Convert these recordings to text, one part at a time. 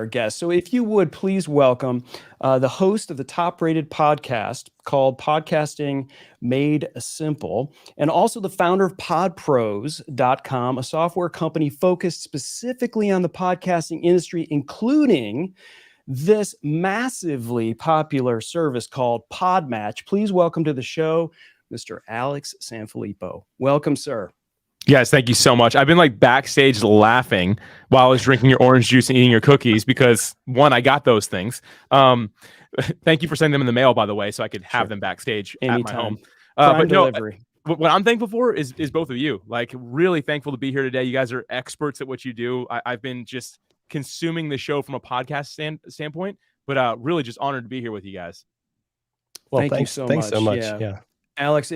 our guest. So if you would please welcome the host of the top-rated podcast called Podcasting Made Simple, and also the founder of podpros.com, a software company focused specifically on the podcasting industry, including this massively popular service called PodMatch. Please welcome to the show, Mr. Alex Sanfilippo. Welcome, sir. Yes, thank you so much. I've been like backstage laughing while I was drinking your orange juice and eating your cookies because one, I got those things. Thank you for sending them in the mail, by the way, so I could have them backstage Anytime. at my home. Prime delivery. What I'm thankful for is both of you. Like, really thankful to be here today. You guys are experts at what you do. I've been just consuming the show from a podcast standpoint, but really just honored to be here with you guys. Well, thanks so much. Yeah. Alex,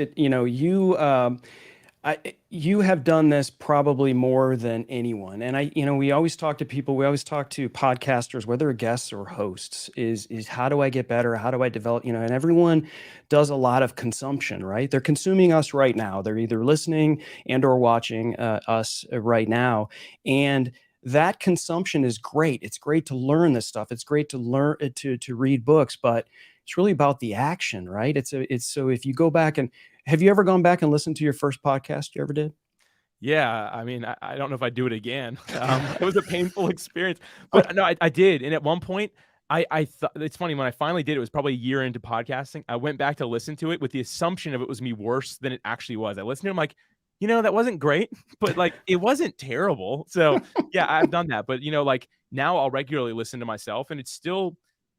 you have done this probably more than anyone. And we always talk to people, we always talk to podcasters, whether guests or hosts, is how do I get better? How do I develop, and everyone does a lot of consumption, right? They're consuming us right now. They're either listening and or watching us right now. And that consumption is great. It's great to learn this stuff. It's great to learn to read books, but it's really about the action, right? It's so if you go back and have you ever gone back and listened to your first podcast you ever did? Yeah, I mean, I don't know if I'd do it again. It was a painful experience, but no, I did. And at one point, I thought, it's funny, when I finally did, it was probably a year into podcasting. I went back to listen to it with the assumption of it was me worse than it actually was. I listened to it, I'm like, that wasn't great, but like, it wasn't terrible. So yeah, I've done that. But like now I'll regularly listen to myself, and it's still,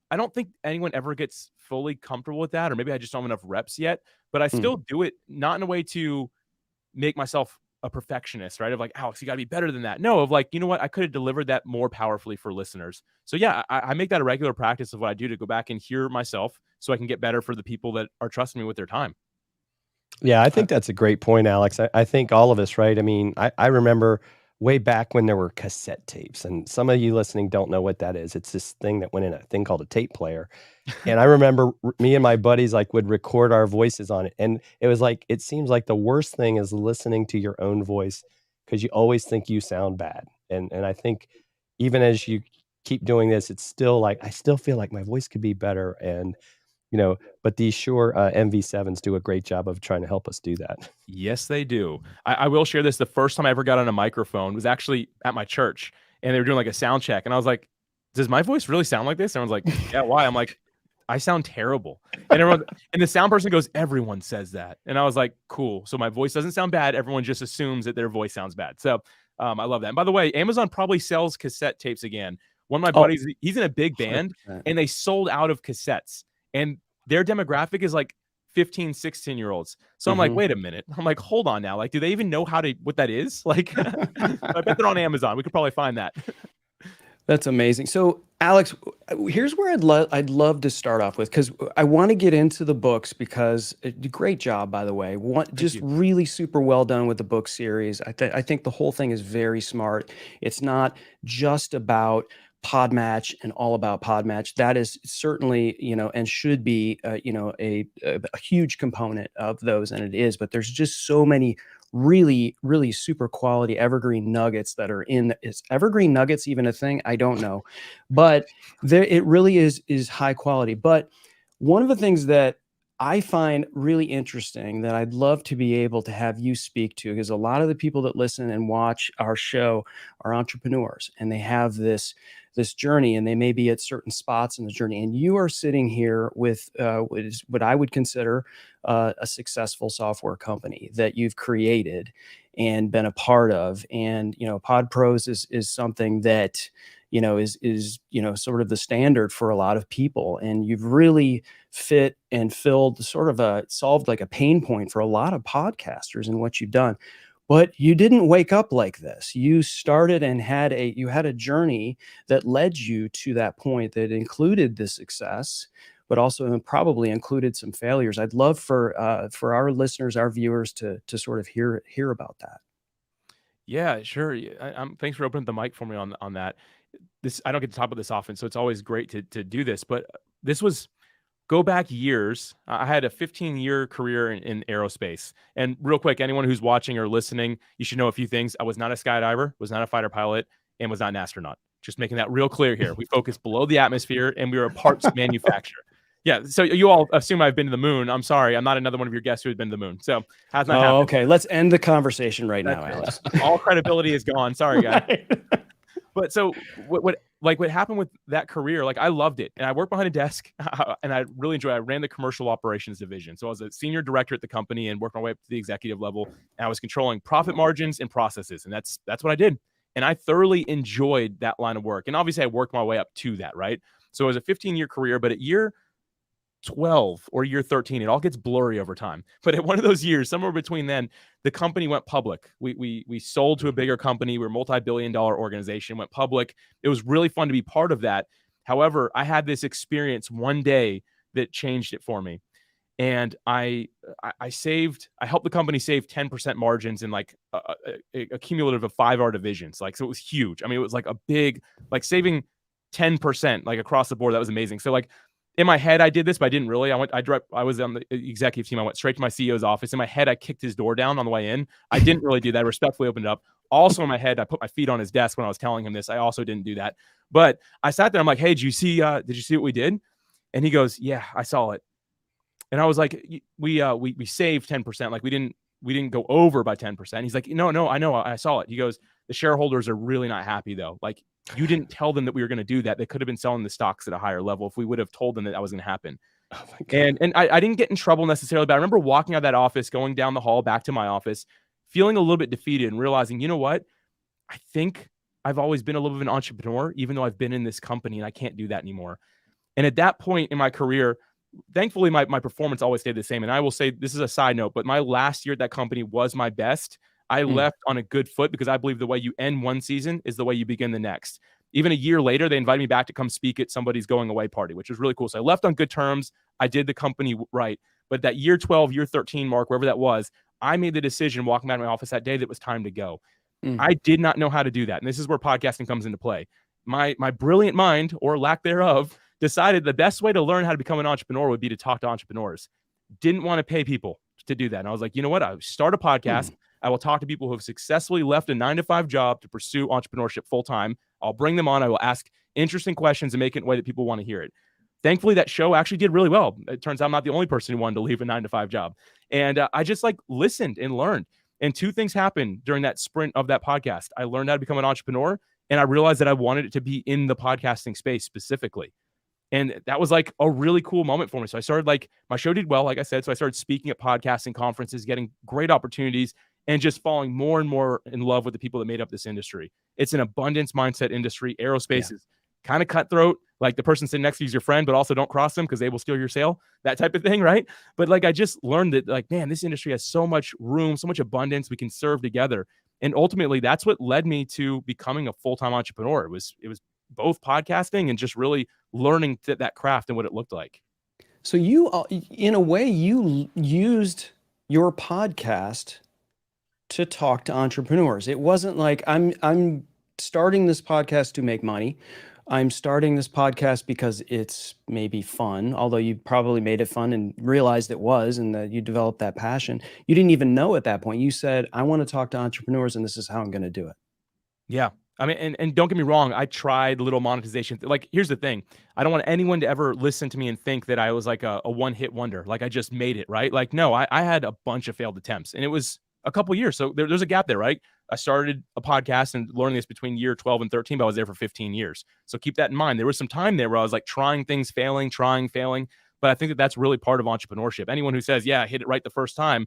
I don't think anyone ever gets fully comfortable with that, or maybe I just don't have enough reps yet, but I still do it, not in a way to make myself a perfectionist, right? Of like, Alex, you gotta be better than that. No, of like, you know what? I could have delivered that more powerfully for listeners. So yeah, I make that a regular practice of what I do to go back and hear myself so I can get better for the people that are trusting me with their time. Yeah, I think that's a great point, Alex. I think all of us, right? I mean, I remember way back when there were cassette tapes, and some of you listening don't know what that is. It's this thing that went in a thing called a tape player. And I remember me and my buddies would record our voices on it. And it was like, it seems like the worst thing is listening to your own voice because you always think you sound bad. And I think even as you keep doing this, it's still like, I still feel like my voice could be better. And but these Shure MV7s do a great job of trying to help us do that. Yes, they do. I will share this. The first time I ever got on a microphone was actually at my church, and they were doing like a sound check. And I was like, does my voice really sound like this? And everyone's like, yeah, why? I'm like, I sound terrible. And and the sound person goes, everyone says that. And I was like, cool. So my voice doesn't sound bad. Everyone just assumes that their voice sounds bad. So I love that. And by the way, Amazon probably sells cassette tapes again. One of my buddies, he's in a big band, 100%. And they sold out of cassettes. And their demographic is like 15, 16-year-olds. So I'm like, wait a minute. I'm like, hold on now. Like, do they even know what that is? Like, I bet they're on Amazon. We could probably find that. That's amazing. So Alex, here's where I'd love to start off with, because I want to get into the books, because great job, by the way. Really super well done with the book series. I think the whole thing is very smart. It's not just about PodMatch and all about PodMatch. That is certainly, and should be, a huge component of those, and it is. But there's just so many really, really super quality evergreen nuggets that are in. Is evergreen nuggets even a thing? I don't know, but it really is high quality. But one of the things that I find really interesting that I'd love to be able to have you speak to, because a lot of the people that listen and watch our show are entrepreneurs, and they have this journey, and they may be at certain spots in the journey. And you are sitting here with what I would consider a successful software company that you've created and been a part of. And, PodPros is something that, is sort of the standard for a lot of people. And you've really fit and filled solved like a pain point for a lot of podcasters in what you've done. But you didn't wake up like this. You started and had a journey that led you to that point that included the success, but also probably included some failures. I'd love for our listeners, our viewers, to sort of hear about that. Yeah, sure. Thanks for opening the mic for me on that. I don't get to talk about this often, so it's always great to do this. But this was, go back years. I had a 15-year career in aerospace. And real quick, anyone who's watching or listening, you should know a few things. I was not a skydiver, was not a fighter pilot, and was not an astronaut. Just making that real clear here. We focus below the atmosphere, and we were a parts manufacturer. Yeah, so you all assume I've been to the moon. I'm sorry, I'm not another one of your guests who has been to the moon. So how's that happen? Okay, let's end the conversation right now, That's Alex. All credibility is gone. Sorry, guys. Right. But so what happened with that career, like I loved it. And I worked behind a desk and I really enjoyed it. I ran the commercial operations division. So I was a senior director at the company and worked my way up to the executive level. And I was controlling profit margins and processes. And that's what I did. And I thoroughly enjoyed that line of work. And obviously I worked my way up to that, right? So it was a 15-year career, but at year 12 or year 13, it all gets blurry over time. But at one of those years, somewhere between then, the company went public. We sold to a bigger company. We're a multi-billion-dollar organization, went public. It was really fun to be part of that. However, I had this experience one day that changed it for me. And I helped the company save 10% margins in like a cumulative of 5 our divisions. Like, so it was huge. I mean, it was like a big, like saving 10% like across the board. That was amazing. So like, in my head, I did this, but I didn't really. I was on the executive team. I went straight to my CEO's office. In my head, I kicked his door down on the way in. I didn't really do that. I respectfully opened it up. Also in my head, I put my feet on his desk when I was telling him this. I also didn't do that. But I sat there. I'm like, hey, did you see what we did? And he goes, yeah, I saw it. And I was like, we saved 10%. Like we didn't go over by 10%. He's like, no, I know. I saw it. He goes, the shareholders are really not happy though. Like, you didn't tell them that we were going to do that. They could have been selling the stocks at a higher level if we would have told them that was going to happen. Oh my God. And I didn't get in trouble necessarily, but I remember walking out of that office, going down the hall back to my office, feeling a little bit defeated and realizing, you know what? I think I've always been a little bit of an entrepreneur, even though I've been in this company and I can't do that anymore. And at that point in my career, thankfully, my performance always stayed the same. And I will say, this is a side note, but my last year at that company was my best. I left on a good foot because I believe the way you end one season is the way you begin the next. Even a year later, they invited me back to come speak at somebody's going away party, which was really cool. So I left on good terms. I did the company right. But that year 12, year 13 mark, wherever that was, I made the decision walking out of my office that day that it was time to go. I did not know how to do that. And this is where podcasting comes into play. My brilliant mind, or lack thereof, decided the best way to learn how to become an entrepreneur would be to talk to entrepreneurs. Didn't want to pay people to do that. And I was like, you know what? I'll start a podcast. I will talk to people who have successfully left a 9-to-5 job to pursue entrepreneurship full time. I'll bring them on. I will ask interesting questions and make it in a way that people want to hear it. Thankfully, that show actually did really well. It turns out I'm not the only person who wanted to leave a 9-to-5 job. And I just like listened and learned. And 2 things happened during that sprint of that podcast. I learned how to become an entrepreneur, and I realized that I wanted it to be in the podcasting space specifically. And that was like a really cool moment for me. So I started my show did well, like I said. So I started speaking at podcasting conferences, getting great opportunities, and just falling more and more in love with the people that made up this industry. It's an abundance mindset industry. Aerospace is kind of cutthroat. Like the person sitting next to you is your friend, but also don't cross them because they will steal your sale, that type of thing, right? But like I just learned that like, man, this industry has so much room, so much abundance we can serve together. And ultimately, that's what led me to becoming a full-time entrepreneur. It was both podcasting and just really learning that craft and what it looked like. So you, in a way, you used your podcast to talk to entrepreneurs. It wasn't like I'm starting this podcast to make money. I'm starting this podcast because it's maybe fun, although you probably made it fun and realized it was, and that you developed that passion. You didn't even know at that point. You said, I want to talk to entrepreneurs and this is how I'm going to do it. Yeah. I mean, and don't get me wrong. I tried little monetization. Like, here's the thing. I don't want anyone to ever listen to me and think that I was like a one-hit wonder. Like I just made it, right? Like, no, I had a bunch of failed attempts and it was a couple years. So there's a gap there, right? I started a podcast and learning this between year 12 and 13, but I was there for 15 years. So keep that in mind. There was some time there where I was like trying things, failing. But I think that that's really part of entrepreneurship. Anyone who says, yeah, I hit it right the first time,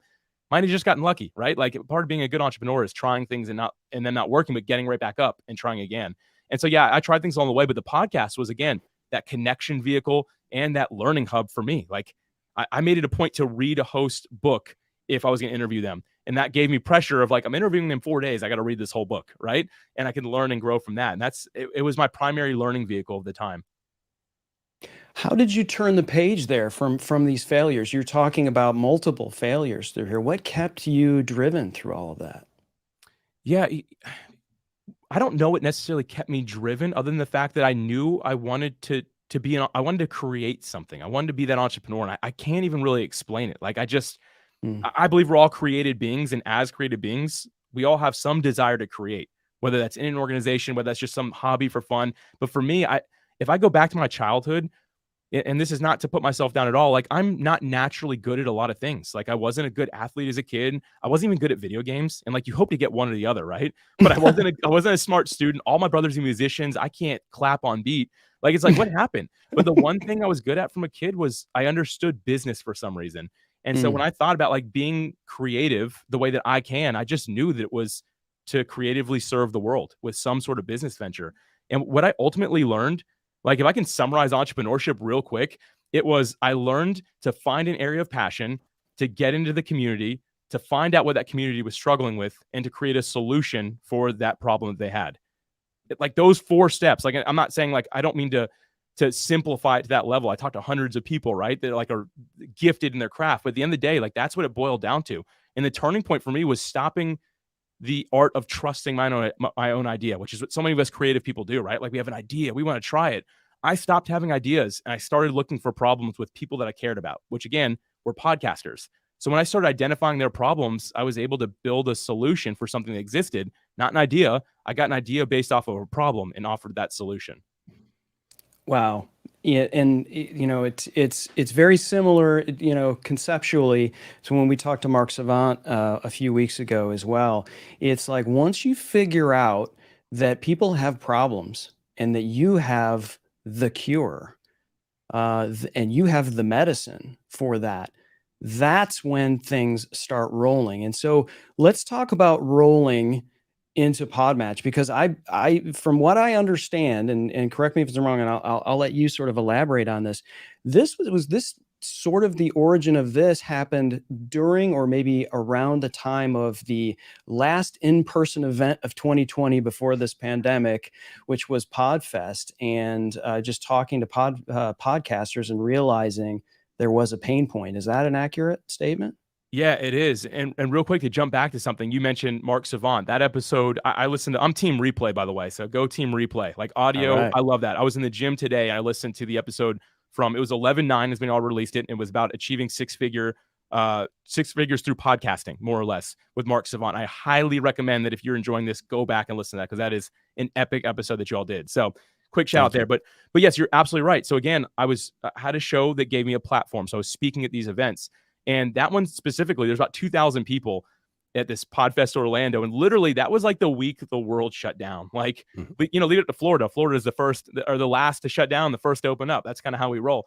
might have just gotten lucky, right? Like part of being a good entrepreneur is trying things and then not working, but getting right back up and trying again. And so, yeah, I tried things along the way, but the podcast was, again, that connection vehicle and that learning hub for me. Like I made it a point to read a host book if I was going to interview them. And that gave me pressure of like, I'm interviewing them in 4 days. I got to read this whole book, right? And I can learn and grow from that. And it was my primary learning vehicle of the time. How did you turn the page there from these failures? You're talking about multiple failures through here. What kept you driven through all of that? Yeah, I don't know what necessarily kept me driven other than the fact that I knew I wanted to I wanted to create something. I wanted to be that entrepreneur. And I can't even really explain it. Like I believe we're all created beings, and as created beings, we all have some desire to create. whether that's in an organization, whether that's just some hobby for fun. But for me, if I go back to my childhood, and this is not to put myself down at all, like I'm not naturally good at a lot of things. Like I wasn't a good athlete as a kid. I wasn't even good at video games. And like you hope to get one or the other, right? But I wasn't a smart student. All my brothers are musicians. I can't clap on beat. Like it's like what happened? But the one thing I was good at from a kid was I understood business for some reason. And so when I thought about like being creative the way that I can, I just knew that it was to creatively serve the world with some sort of business venture. And what I ultimately learned, like if I can summarize entrepreneurship real quick, it was I learned to find an area of passion, to get into the community, to find out what that community was struggling with, and to create a solution for that problem that they had. Like those 4 steps. Like I'm not saying like I don't mean to simplify it to that level. I talked to hundreds of people, right, that like are gifted in their craft. But at the end of the day, like that's what it boiled down to. And the turning point for me was stopping the art of trusting my own idea, which is what so many of us creative people do, right? Like we have an idea, we want to try it. I stopped having ideas and I started looking for problems with people that I cared about, which again, were podcasters. So when I started identifying their problems, I was able to build a solution for something that existed, not an idea. I got an idea based off of a problem and offered that solution. Wow. Yeah, and you know it's very similar, you know, conceptually to when we talked to Mark Savant a few weeks ago as well. It's like once you figure out that people have problems and that you have the cure, and you have the medicine for that, that's when things start rolling. And so let's talk about rolling into PodMatch, because from what I understand, and correct me if it's wrong, and I'll let you sort of elaborate on this. This sort of the origin of this happened during or maybe around the time of the last in-person event of 2020 before this pandemic, which was PodFest, and just talking to podcasters and realizing there was a pain point. Is that an accurate statement? Yeah, it is. And real quick to jump back to something, you mentioned Mark Savant. That episode, I listened to, I'm Team Replay, by the way. So go Team Replay. Like audio, All right. I love that. I was in the gym today and I listened to the episode from, it was 11/9 is when y'all released it. It was about achieving six figures through podcasting, more or less, with Mark Savant. I highly recommend that if you're enjoying this, go back and listen to that, because that is an epic episode that y'all did. So quick shout out there. But yes, you're absolutely right. So again, I had a show that gave me a platform. So I was speaking at these events. And that one specifically, there's about 2,000 people at this PodFest Orlando. And literally that was like the week the world shut down. Like, you know, leave it to Florida. Florida is the first or the last to shut down, the first to open up. That's kind of how we roll.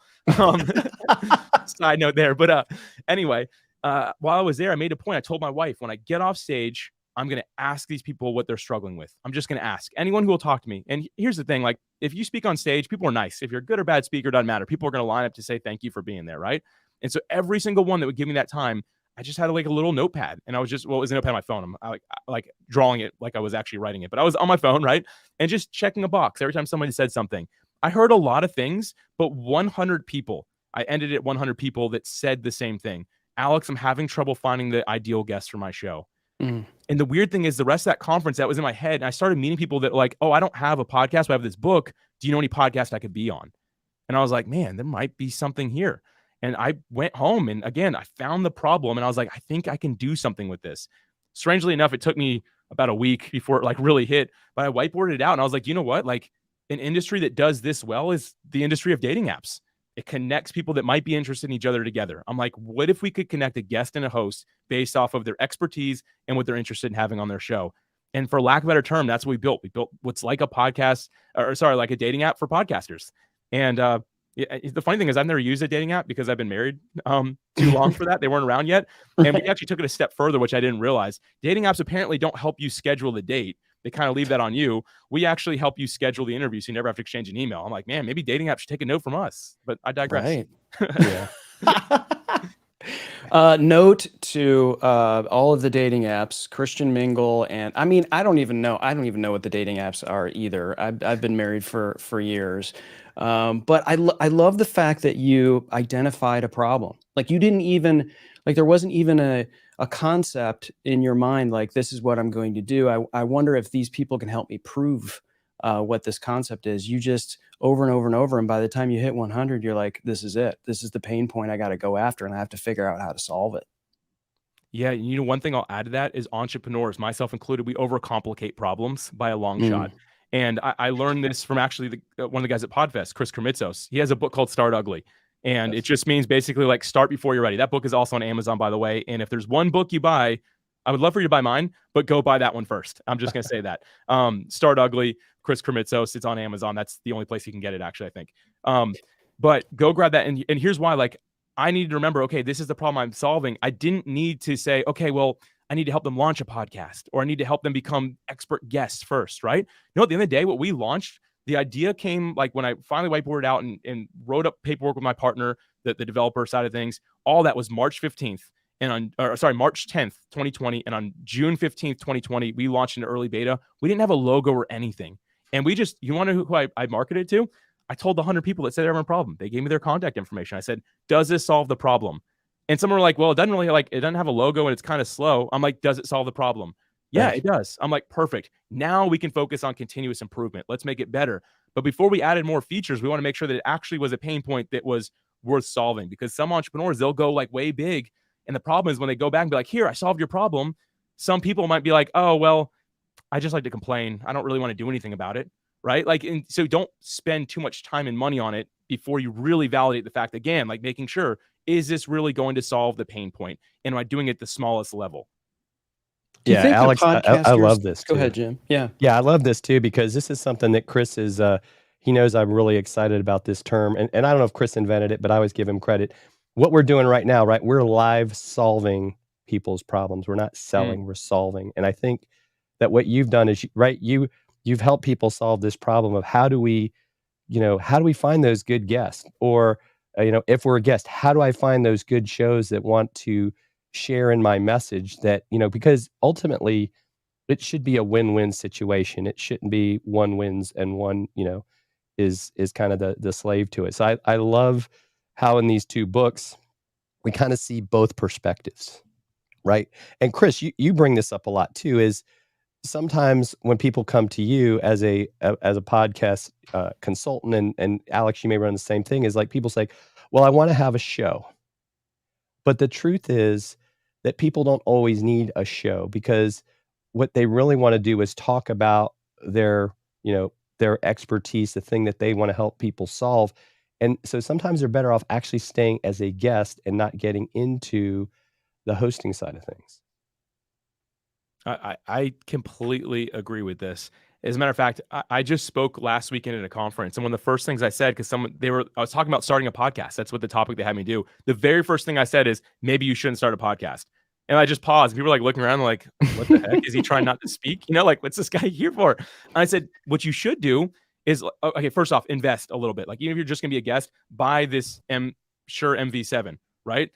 Side note there. But anyway, while I was there, I made a point. I told my wife, when I get off stage, I'm going to ask these people what they're struggling with. I'm just going to ask anyone who will talk to me. And here's the thing, like if you speak on stage, people are nice. If you're a good or bad speaker, doesn't matter. People are going to line up to say thank you for being there, right? And so every single one that would give me that time, I just had like a little notepad, and I was just, well, it was a notepad on my phone. I'm like drawing it like I was actually writing it, but I was on my phone, right? And just checking a box every time somebody said something. I heard a lot of things, but 100 people, I ended at 100 people that said the same thing. Alex, I'm having trouble finding the ideal guest for my show. And the weird thing is the rest of that conference, that was in my head. And I started meeting people that like, oh, I don't have a podcast, but I have this book. Do you know any podcast I could be on? And I was like, man, there might be something here. And I went home and again, I found the problem and I was like, I think I can do something with this. Strangely enough, it took me about a week before it like really hit, but I whiteboarded it out and I was like, you know what? Like an industry that does this well is the industry of dating apps. It connects people that might be interested in each other together. I'm like, what if we could connect a guest and a host based off of their expertise and what they're interested in having on their show? And for lack of a better term, that's what we built. We built what's like a podcast, like a dating app for podcasters. And the funny thing is I've never used a dating app because I've been married too long for that. They weren't around yet. And we actually took it a step further, which I didn't realize. Dating apps apparently don't help you schedule the date. They kind of leave that on you. We actually help you schedule the interview, so you never have to exchange an email. I'm like, man, maybe dating apps should take a note from us. But I digress. Right. Yeah. Note to all of the dating apps, Christian Mingle, and I mean, I don't even know what the dating apps are either. I've been married for years, but I love the fact that you identified a problem. Like you didn't even there wasn't even a concept in your mind like this is what I'm going to do. I wonder if these people can help me prove what this concept is. You just over and over and over, and by the time you hit 100, you're like, this is it. This is the pain point I got to go after, and I have to figure out how to solve it. Yeah, one thing I'll add to that is entrepreneurs, myself included, we overcomplicate problems by a long shot. And I learned this from actually one of the guys at Podfest, Chris Krimitsos. He has a book called Start Ugly. And it just means basically like start before you're ready. That book is also on Amazon, by the way. And if there's one book you buy, I would love for you to buy mine, but go buy that one first. I'm just going to say that. Start Ugly, Chris Krimitsos. It's on Amazon. That's the only place you can get it, actually, I think. But go grab that. And here's why, like, I needed to remember, okay, this is the problem I'm solving. I didn't need to say, okay, well, I need to help them launch a podcast, or I need to help them become expert guests first, right? At the end of the day, what we launched, the idea came like when I finally whiteboarded out and wrote up paperwork with my partner, the developer side of things. All that was March 15th. And March 10th, 2020. And on June 15th, 2020, we launched an early beta. We didn't have a logo or anything. And we just, you want to know who I marketed to? I told the 100 people that said they have a problem. They gave me their contact information. I said, does this solve the problem? And some were like, well, it doesn't have a logo and it's kind of slow. I'm like, does it solve the problem? Yeah, it does. I'm like, perfect. Now we can focus on continuous improvement. Let's make it better. But before we added more features, we want to make sure that it actually was a pain point that was worth solving, because some entrepreneurs, they'll go like way big. And the problem is when they go back and be like, here, I solved your problem. Some people might be like, oh, well, I just like to complain. I don't really want to do anything about it. Right. Like, and so don't spend too much time and money on it before you really validate the fact, again, like making sure, is this really going to solve the pain point? And am I doing it at the smallest level? Do you think Alex, I love this. Go ahead, Jim. Yeah. Yeah, I love this too, because this is something that Chris is, he knows I'm really excited about this term. And I don't know if Chris invented it, but I always give him credit. What we're doing right now, right? We're live solving people's problems. We're not selling, we're solving. And I think that what you've done is, you've helped people solve this problem of how do we find those good guests? Or, if we're a guest, how do I find those good shows that want to share in my message that, because ultimately it should be a win-win situation. It shouldn't be one wins and one, is kind of the slave to it. So I love how in these two books, we kind of see both perspectives, right? And Chris, you bring this up a lot too, is sometimes when people come to you as a podcast consultant, and Alex, you may run the same thing, is like people say, well, I want to have a show. But the truth is that people don't always need a show, because what they really want to do is talk about their expertise, the thing that they want to help people solve. And so sometimes they're better off actually staying as a guest and not getting into the hosting side of things. I completely agree with this. As a matter of fact, I just spoke last weekend at a conference, and one of the first things I said, because I was talking about starting a podcast. That's what the topic they had me do. The very first thing I said is, maybe you shouldn't start a podcast. And I just paused. People were like looking around like, what the heck? Is he trying not to speak? Like, what's this guy here for? And I said, what you should do is, okay, first off, invest a little bit. Like, even if you're just gonna be a guest, buy this Shure MV7, right?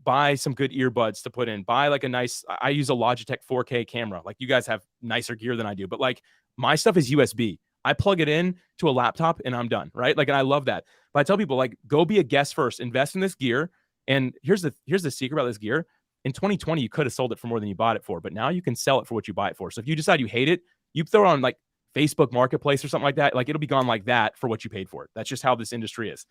Buy some good earbuds to put in, buy like I use a Logitech 4K camera. Like, you guys have nicer gear than I do, but like my stuff is USB. I plug it in to a laptop and I'm done. Right. Like, and I love that. But I tell people, like, go be a guest first, invest in this gear. And here's the secret about this gear. In 2020, you could have sold it for more than you bought it for, but now you can sell it for what you buy it for. So if you decide you hate it, you throw it on like Facebook Marketplace or something like that. Like, it'll be gone like that for what you paid for it. That's just how this industry is.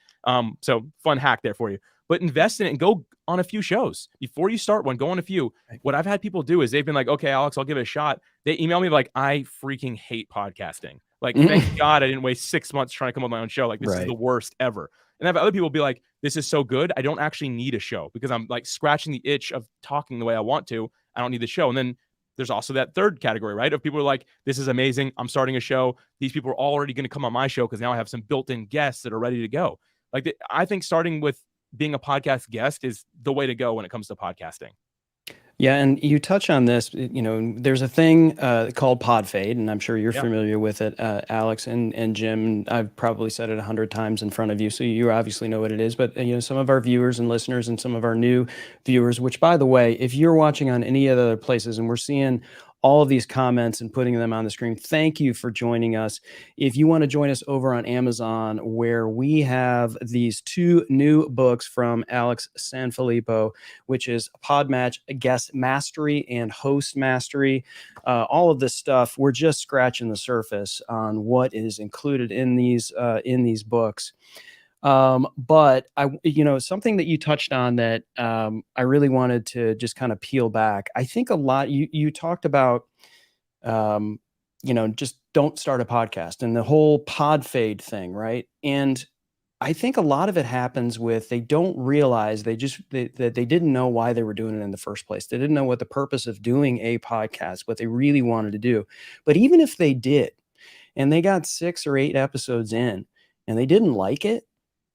So fun hack there for you. But invest in it and go on a few shows. Before you start one, go on a few. What I've had people do is they've been like, okay, Alex, I'll give it a shot. They email me like, I freaking hate podcasting. Like, thank God I didn't waste 6 months trying to come up with my own show. Like, this is the worst ever. And I've had other people be like, this is so good, I don't actually need a show, because I'm like scratching the itch of talking the way I want to. I don't need the show. And then there's also that third category, right? Of people who are like, this is amazing, I'm starting a show. These people are already going to come on my show because now I have some built-in guests that are ready to go. Like, I think starting with being a podcast guest is the way to go when it comes to podcasting. Yeah, and you touch on this, there's a thing called pod fade, and I'm sure you're familiar with it, Alex and Jim. I've probably said it 100 times in front of you, so you obviously know what it is. But some of our viewers and listeners and some of our new viewers, which, by the way, if you're watching on any other places and we're seeing all of these comments and putting them on the screen, thank you for joining us. If you want to join us over on Amazon, where we have these two new books from Alex Sanfilippo, which is PodMatch Guest Mastery and Host Mastery, all of this stuff, we're just scratching the surface on what is included in these books. But something that you touched on that I really wanted to just kind of peel back. I think a lot you talked about, just don't start a podcast and the whole pod fade thing, right? And I think a lot of it happens with they don't realize that they didn't know why they were doing it in the first place. They didn't know what the purpose of doing a podcast, what they really wanted to do. But even if they did, and they got 6 or 8 episodes in, and they didn't like it.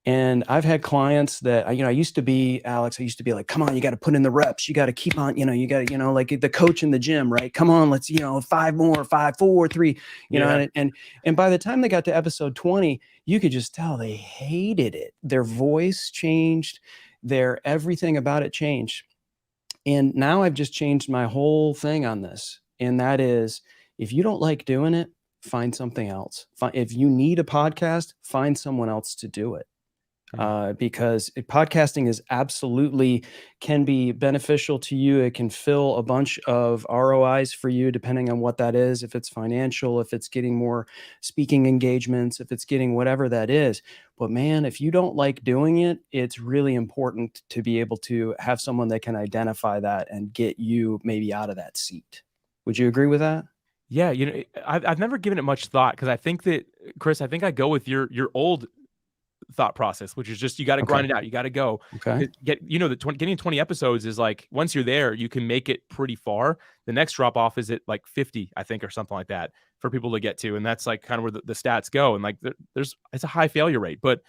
And I've had clients that, I used to be, Alex, I used to be like, come on, you got to put in the reps. You got to keep on, you got to, like the coach in the gym, right? Come on, let's, 5 more, 5, 4, 3, and by the time they got to episode 20, you could just tell they hated it. Their voice changed, everything about it changed. And now I've just changed my whole thing on this. And that is, if you don't like doing it, find something else. If you need a podcast, find someone else to do it. Because podcasting is absolutely can be beneficial to you. It can fill a bunch of ROIs for you, depending on what that is. If it's financial, if it's getting more speaking engagements, if it's getting whatever that is. But man, if you don't like doing it, it's really important to be able to have someone that can identify that and get you maybe out of that seat. Would you agree with that? Yeah, I've never given it much thought because I think that, Chris, I think I go with your old thought process, which is just you got to grind it out. You got to go. Okay. Getting 20 episodes is like once you're there, you can make it pretty far. The next drop off is at like 50, I think, or something like that for people to get to, and that's like kind of where the stats go. And like it's a high failure rate, but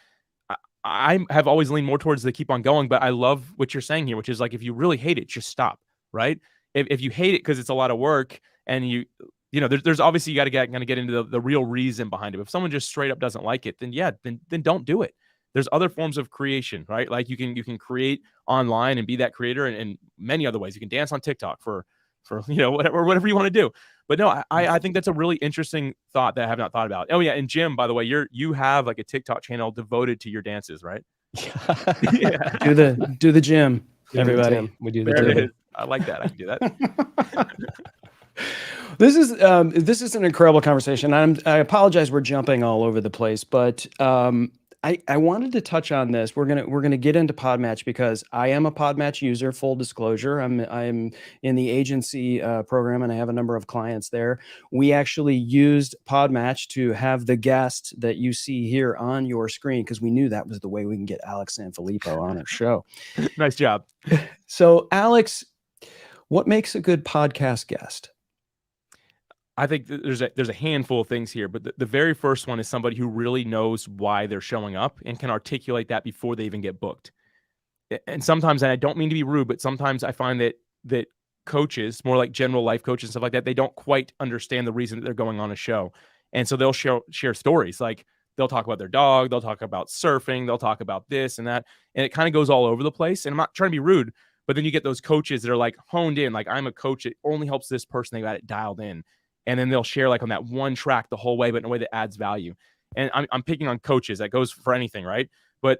I have always leaned more towards the keep on going. But I love what you're saying here, which is like if you really hate it, just stop. Right? If you hate it because it's a lot of work and there's obviously you got to get into the real reason behind it. If someone just straight up doesn't like it, then don't do it. There's other forms of creation, right? Like you can create online and be that creator and many other ways. You can dance on TikTok for whatever you want to do. But no, I think that's a really interesting thought that I have not thought about. Oh yeah, and Jim, by the way, you have like a TikTok channel devoted to your dances, right? Yeah. Do the gym, everybody. We do the gym. I like that. I can do that. This is an incredible conversation. I apologize we're jumping all over the place, but I wanted to touch on this. We're gonna get into PodMatch because I am a PodMatch user. Full disclosure, I'm in the agency program and I have a number of clients there. We actually used PodMatch to have the guest that you see here on your screen because we knew that was the way we can get Alex Sanfilippo on our show. Nice job. So Alex, what makes a good podcast guest? I think there's a handful of things here, but the very first one is somebody who really knows why they're showing up and can articulate that before they even get booked. And sometimes, and I don't mean to be rude, but sometimes I find that coaches, more like general life coaches and stuff like that, they don't quite understand the reason that they're going on a show. And so they'll share stories. Like they'll talk about their dog, they'll talk about surfing, they'll talk about this and that. And it kind of goes all over the place. And I'm not trying to be rude, but then you get those coaches that are like honed in, like I'm a coach. It only helps this person. They got it dialed in. And then they'll share like on that one track the whole way, but in a way that adds value. And I'm picking on coaches. That goes for anything, right? But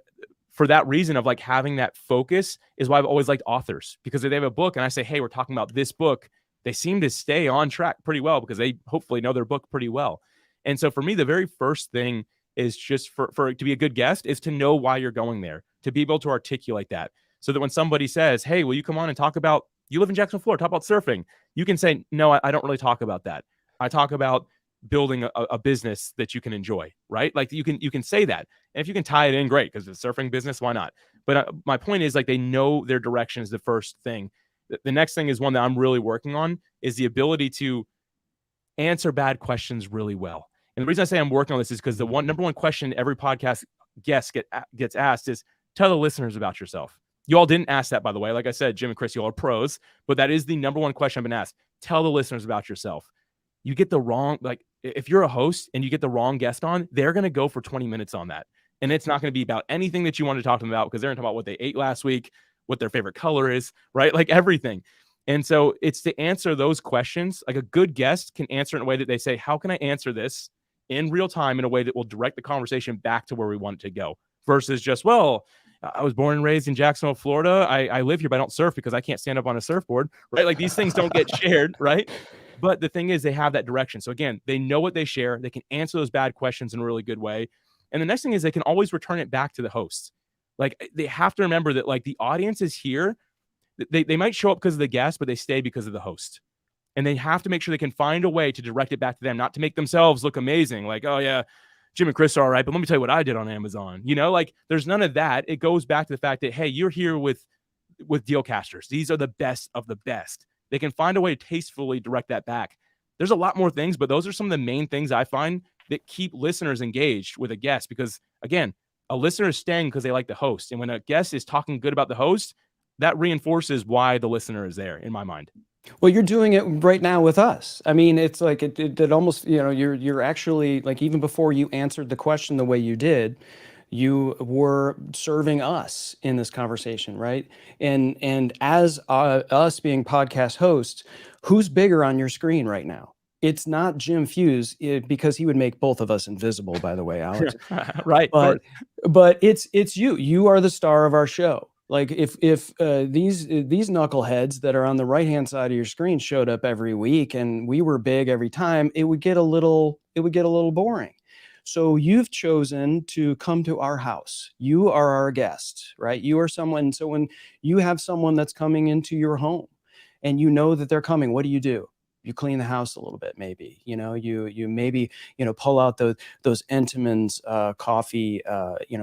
for that reason of like having that focus is why I've always liked authors, because if they have a book and I say, hey, we're talking about this book, they seem to stay on track pretty well because they hopefully know their book pretty well. And so for me, the very first thing is just for to be a good guest is to know why you're going there, to be able to articulate that so that when somebody says, hey, will you come on and talk about, you live in Jacksonville, Florida, talk about surfing. You can say, no, I don't really talk about that. I talk about building a business that you can enjoy, right? Like you can say that. And if you can tie it in, great, because it's a surfing business, why not? But my point is like they know their direction is the first thing. The next thing is one that I'm really working on is the ability to answer bad questions really well. And the reason I say I'm working on this is because the number one question every podcast guest gets asked is tell the listeners about yourself. You all didn't ask that, by the way. Like I said, Jim and Chris, you all are pros, but that is the number one question I've been asked. Tell the listeners about yourself. You get the wrong, like if you're a host and you get the wrong guest on, they're going to go for 20 minutes on that. And it's not going to be about anything that you want to talk to them about because they're going to talk about what they ate last week, what their favorite color is, right? Like everything. And so it's to answer those questions. Like a good guest can answer in a way that they say, how can I answer this in real time in a way that will direct the conversation back to where we want it to go versus just, well, I was born and raised in Jacksonville, Florida. I live here, but I don't surf because I can't stand up on a surfboard, right? Like these things don't get shared, right? But the thing is they have that direction. So again, they know what they share. They can answer those bad questions in a really good way. And the next thing is they can always return it back to the host. Like, they have to remember that, like, the audience is here. They might show up because of the guest, but they stay because of the host. And they have to make sure they can find a way to direct it back to them, not to make themselves look amazing. Like, oh yeah, Jim and Chris are all right, but let me tell you what I did on Amazon. You know, like, there's none of that. It goes back to the fact that, hey, you're here with Dealcasters. These are the best of the best. They can find a way to tastefully direct that back. There's a lot more things, but those are some of the main things I find that keep listeners engaged with a guest, because again, a listener is staying because they like the host. And when a guest is talking good about the host, that reinforces why the listener is there, in my mind. Well, you're doing it right now with us. I mean, it's like it almost, you're actually, like, even before you answered the question the way you did, you were serving us in this conversation, right? And as us being podcast hosts, who's bigger on your screen right now? It's not Jim Fuse, because he would make both of us invisible, by the way, Alex. Right. But it's you. You are the star of our show. Like, if these knuckleheads that are on the right-hand side of your screen showed up every week and we were big every time, it would get a little boring. So you've chosen to come to our house. You are our guest, right? You are someone. So when you have someone that's coming into your home and you know that they're coming, what do? You clean the house a little bit, maybe, you maybe, pull out those Entenmann's coffee,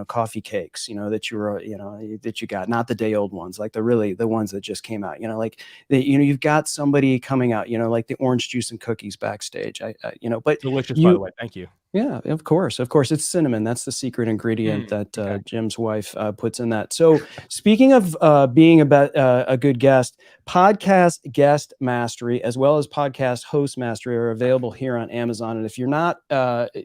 coffee cakes, that you got, not the day old ones, like the ones that just came out, like you've got somebody coming out, like the orange juice and cookies backstage. But delicious, by the way. Thank you. Yeah, of course. It's cinnamon. That's the secret ingredient that Jim's wife puts in that. So speaking of being a good guest, Podcast Guest Mastery as well as Podcast Host Mastery are available here on Amazon. And if you're not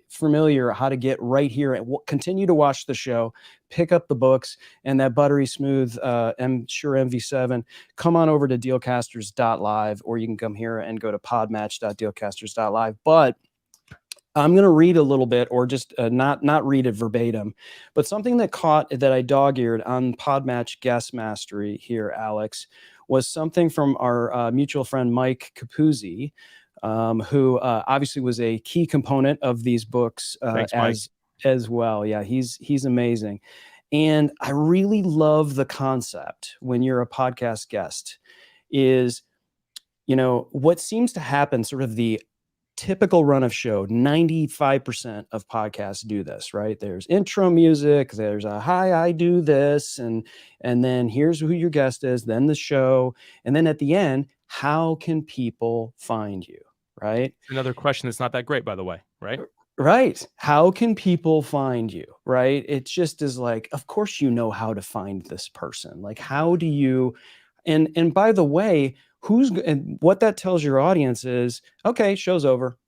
familiar how to get right here and continue to watch the show, pick up the books and that buttery smooth Shure MV7, come on over to Dealcasters.live, or you can come here and go to podmatch.dealcasters.live. But I'm going to read a little bit, or just not read it verbatim, but something that I dog-eared on PodMatch Guest Mastery here, Alex, was something from our mutual friend Mike Capuzzi, who obviously was a key component of these books. Thanks, as well. Yeah, he's amazing. And I really love the concept when you're a podcast guest is, what seems to happen, sort of the typical run of show, 95% of podcasts do this, right? There's intro music, there's a hi, I do this, and then here's who your guest is, then the show, and then at the end, how can people find you, right? Another question that's not that great, by the way, right? Right. How can people find you, right? It just is like, of course you know how to find this person. Like, how do you, and by the way, and what that tells your audience is, okay, show's over,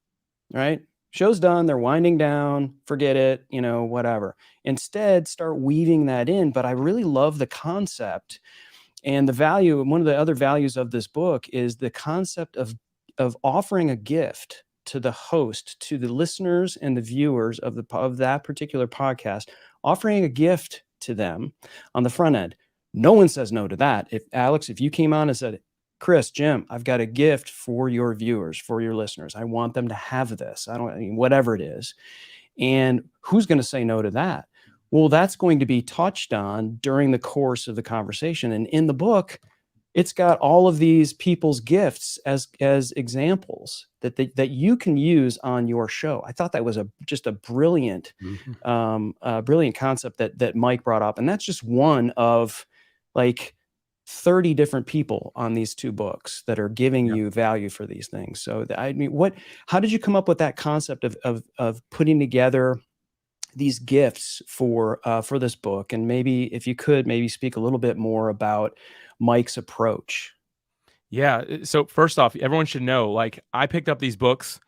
right? Show's done. They're winding down. Forget it, whatever. Instead, start weaving that in. But I really love the concept and the value. And one of the other values of this book is the concept of offering a gift to the host, to the listeners and the viewers of that particular podcast, offering a gift to them on the front end. No one says no to that. If you came on and said, Chris, Jim, I've got a gift for your viewers, for your listeners. I want them to have this. Whatever it is. And who's going to say no to that? Well, that's going to be touched on during the course of the conversation. And in the book, it's got all of these people's gifts as examples that you can use on your show. I thought that was just a brilliant, brilliant concept that Mike brought up. And that's just one of like 30 different people on these two books that are giving you value for these things. So how did you come up with that concept of putting together these gifts for this book? And maybe if you could maybe speak a little bit more about Mike's approach. Yeah. So first off, everyone should know, like, I picked up these books.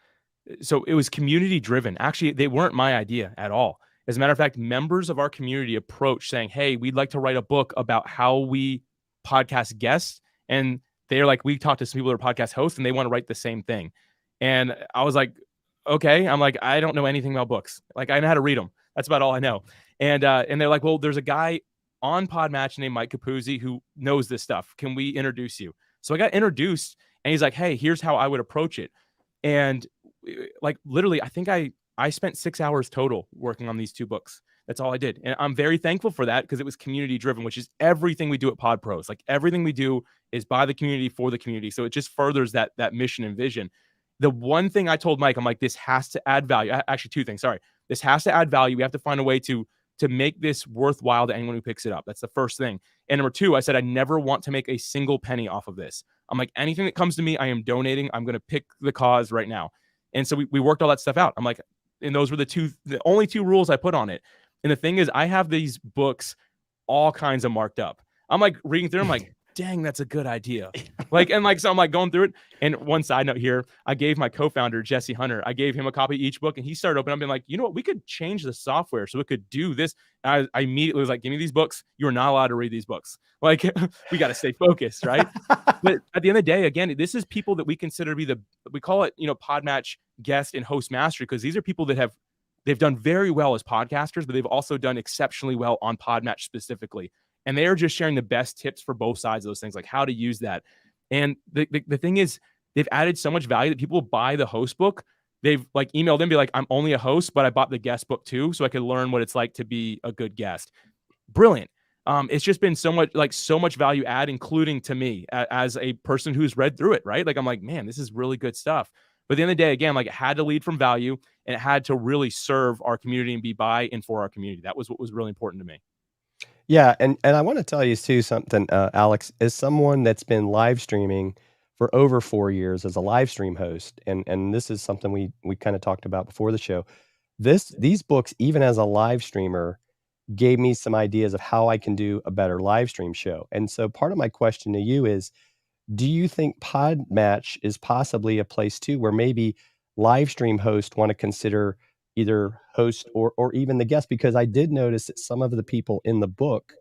So it was community driven. Actually, they weren't my idea at all. As a matter of fact, members of our community approached saying, hey, we'd like to write a book about how we podcast guests. And they're like, we talked to some people that are podcast hosts and they want to write the same thing. And I was like, okay. I'm like, I don't know anything about books. Like, I know how to read them. That's about all I know. And they're like, well, there's a guy on PodMatch named Mike Capuzzi who knows this stuff. Can we introduce you? So I got introduced and he's like, hey, here's how I would approach it. And like, literally, I think I I spent 6 hours total working on these 2 books. That's all I did. And I'm very thankful for that because it was community driven, which is everything we do at Pod Pros. Like everything we do is by the community for the community. So it just furthers that mission and vision. The one thing I told Mike, I'm like, this has to add value. Actually, 2 things. Sorry. This has to add value. We have to find a way to make this worthwhile to anyone who picks it up. That's the first thing. And number 2, I said, I never want to make a single penny off of this. I'm like, anything that comes to me, I am donating. I'm going to pick the cause right now. And so we worked all that stuff out. I'm like, and those were the only 2 rules I put on it. And the thing is, I have these books all kinds of marked up. I'm like reading through them, like, dang, that's a good idea. So I'm like going through it. And one side note here, I gave my co-founder, Jesse Hunter, I gave him a copy of each book, and he started opening up and like, you know what, we could change the software so it could do this. And I immediately was like, give me these books. You're not allowed to read these books. Like, we got to stay focused, right? But at the end of the day, again, this is people that we consider to be we call it, PodMatch Guest and Host Mastery, because these are people that they've done very well as podcasters, but they've also done exceptionally well on PodMatch specifically. And they are just sharing the best tips for both sides of those things, like how to use that. And the thing is, they've added so much value that people buy the host book. They've like emailed them, be like, I'm only a host, but I bought the guest book too, so I could learn what it's like to be a good guest. Brilliant. It's just been so much value add, including to me as a person who's read through it, right? Like, I'm like, man, this is really good stuff. But at the end of the day, again, like it had to lead from value, and it had to really serve our community and be by and for our community. That was what was really important to me. Yeah, and I want to tell you too something, Alex, as someone that's been live streaming for over 4 years as a live stream host, and this is something we kind of talked about before the show. These books, even as a live streamer, gave me some ideas of how I can do a better live stream show. And so part of my question to you is, do you think PodMatch is possibly a place too where maybe live stream hosts want to consider either host or even the guest? Because I did notice that some of the people in the book